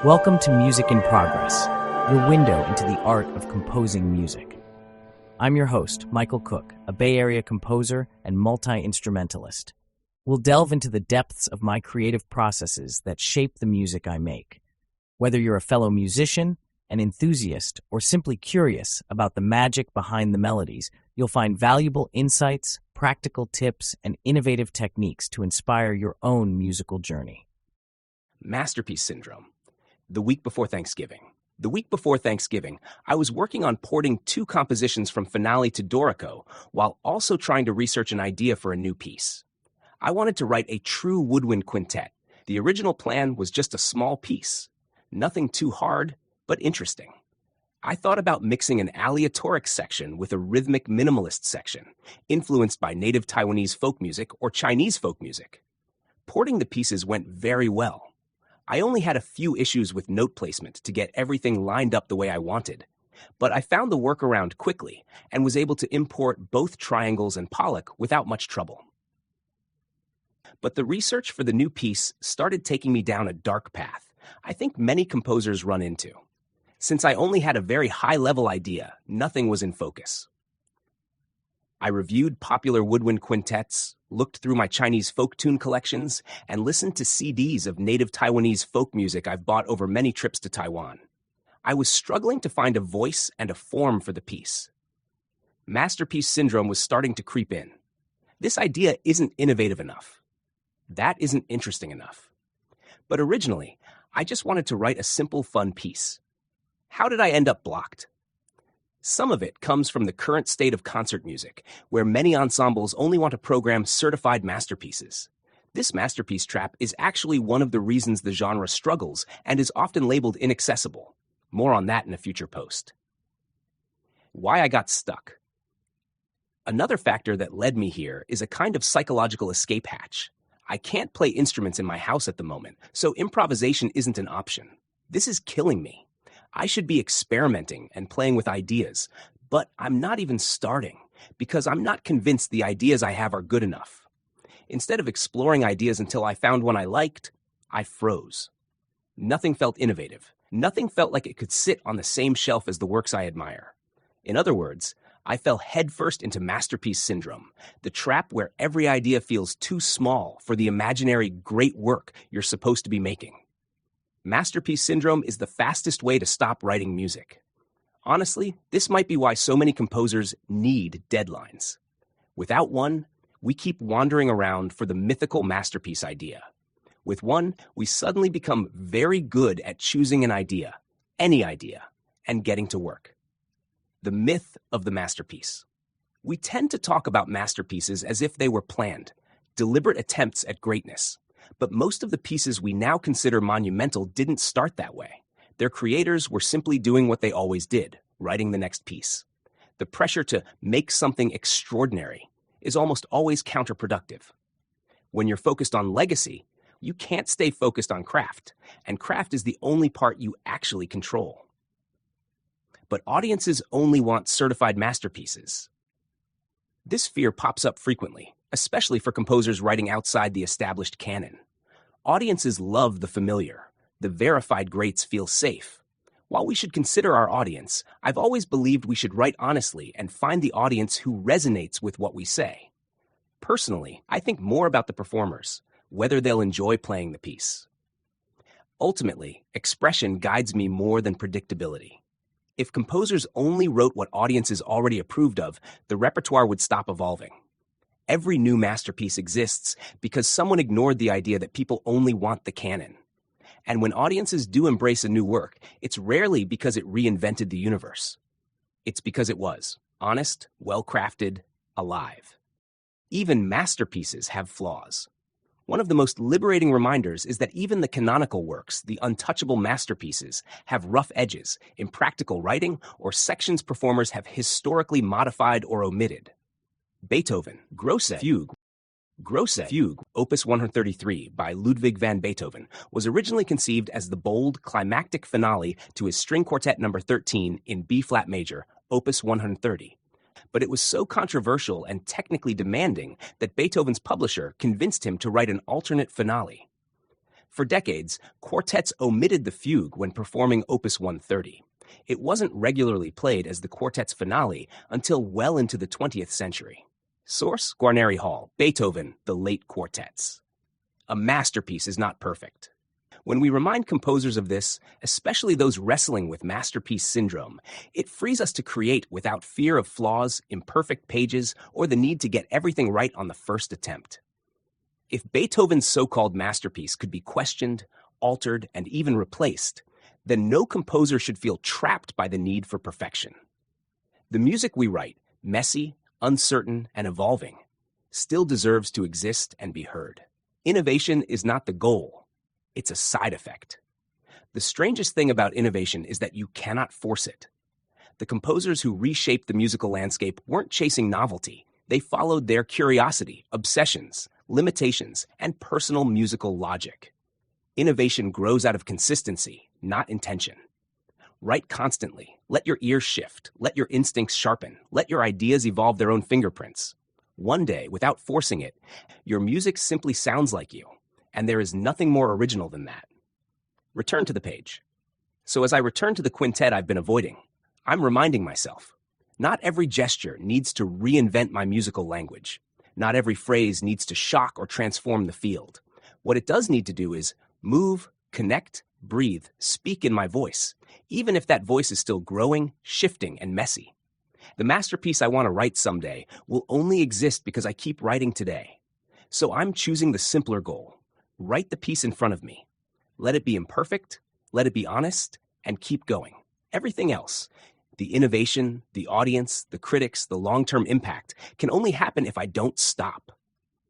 Welcome to Music in Progress, your window into the art of composing music. I'm your host, Michael Cook, a Bay Area composer and multi-instrumentalist. We'll delve into the depths of my creative processes that shape the music I make. Whether you're a fellow musician, an enthusiast, or simply curious about the magic behind the melodies, you'll find valuable insights, practical tips, and innovative techniques to inspire your own musical journey. Masterpiece syndrome. The week before Thanksgiving. The week before Thanksgiving, I was working on porting 2 compositions from Finale to Dorico while also trying to research an idea for a new piece. I wanted to write a true woodwind quintet. The original plan was just a small piece. Nothing too hard, but interesting. I thought about mixing an aleatoric section with a rhythmic minimalist section, influenced by native Taiwanese folk music or Chinese folk music. Porting the pieces went very well. I only had a few issues with note placement to get everything lined up the way I wanted, but I found the workaround quickly and was able to import both triangles and Pollock without much trouble. But the research for the new piece started taking me down a dark path I think many composers run into. Since I only had a very high-level idea, nothing was in focus. I reviewed popular woodwind quintets, looked through my Chinese folk tune collections, and listened to CDs of native Taiwanese folk music I've bought over many trips to Taiwan. I was struggling to find a voice and a form for the piece. Masterpiece syndrome was starting to creep in. This idea isn't innovative enough. That isn't interesting enough. But originally, I just wanted to write a simple, fun piece. How did I end up blocked? Some of it comes from the current state of concert music, where many ensembles only want to program certified masterpieces. This masterpiece trap is actually one of the reasons the genre struggles and is often labeled inaccessible. More on that in a future post. Why I got stuck. Another factor that led me here is a kind of psychological escape hatch. I can't play instruments in my house at the moment, so improvisation isn't an option. This is killing me. I should be experimenting and playing with ideas, but I'm not even starting because I'm not convinced the ideas I have are good enough. Instead of exploring ideas until I found one I liked, I froze. Nothing felt innovative. Nothing felt like it could sit on the same shelf as the works I admire. In other words, I fell headfirst into masterpiece syndrome, the trap where every idea feels too small for the imaginary great work you're supposed to be making. Masterpiece syndrome is the fastest way to stop writing music. Honestly, this might be why so many composers need deadlines. Without one, we keep wandering around for the mythical masterpiece idea. With one, we suddenly become very good at choosing an idea, any idea, and getting to work. The myth of the masterpiece. We tend to talk about masterpieces as if they were planned, deliberate attempts at greatness. But most of the pieces we now consider monumental didn't start that way. Their creators were simply doing what they always did, writing the next piece. The pressure to make something extraordinary is almost always counterproductive. When you're focused on legacy, you can't stay focused on craft, and craft is the only part you actually control. But audiences only want certified masterpieces. This fear pops up frequently, especially for composers writing outside the established canon. Audiences love the familiar. The verified greats feel safe. While we should consider our audience, I've always believed we should write honestly and find the audience who resonates with what we say. Personally, I think more about the performers, whether they'll enjoy playing the piece. Ultimately, expression guides me more than predictability. If composers only wrote what audiences already approved of, the repertoire would stop evolving. Every new masterpiece exists because someone ignored the idea that people only want the canon. And when audiences do embrace a new work, it's rarely because it reinvented the universe. It's because it was honest, well-crafted, alive. Even masterpieces have flaws. One of the most liberating reminders is that even the canonical works, the untouchable masterpieces, have rough edges, impractical writing, or sections performers have historically modified or omitted. Beethoven, Grosse Fugue, Opus 133 by Ludwig van Beethoven, was originally conceived as the bold, climactic finale to his string quartet number 13 in B-flat major, Opus 130. But it was so controversial and technically demanding that Beethoven's publisher convinced him to write an alternate finale. For decades, quartets omitted the fugue when performing Opus 130. It wasn't regularly played as the quartet's finale until well into the 20th century. Source: Guarneri Hall, Beethoven, The Late Quartets. A masterpiece is not perfect. When we remind composers of this, especially those wrestling with masterpiece syndrome, it frees us to create without fear of flaws, imperfect pages, or the need to get everything right on the first attempt. If Beethoven's so-called masterpiece could be questioned, altered, and even replaced, then no composer should feel trapped by the need for perfection. The music we write, messy, uncertain, and evolving, still deserves to exist and be heard. Innovation is not the goal. It's a side effect. The strangest thing about innovation is that you cannot force it. The composers who reshaped the musical landscape weren't chasing novelty. They followed their curiosity, obsessions, limitations, and personal musical logic. Innovation grows out of consistency, not intention. Write constantly. Let your ears shift. Let your instincts sharpen. Let your ideas evolve their own fingerprints. One day, without forcing it, your music simply sounds like you, and there is nothing more original than that. Return to the page. So as I return to the quintet I've been avoiding, I'm reminding myself, not every gesture needs to reinvent my musical language. Not every phrase needs to shock or transform the field. What it does need to do is move, connect, breathe, speak in my voice, even if that voice is still growing, shifting, and messy. The masterpiece I want to write someday will only exist because I keep writing today. So I'm choosing the simpler goal. Write the piece in front of me. Let it be imperfect, let it be honest, and keep going. Everything else, the innovation, the audience, the critics, the long-term impact, can only happen if I don't stop.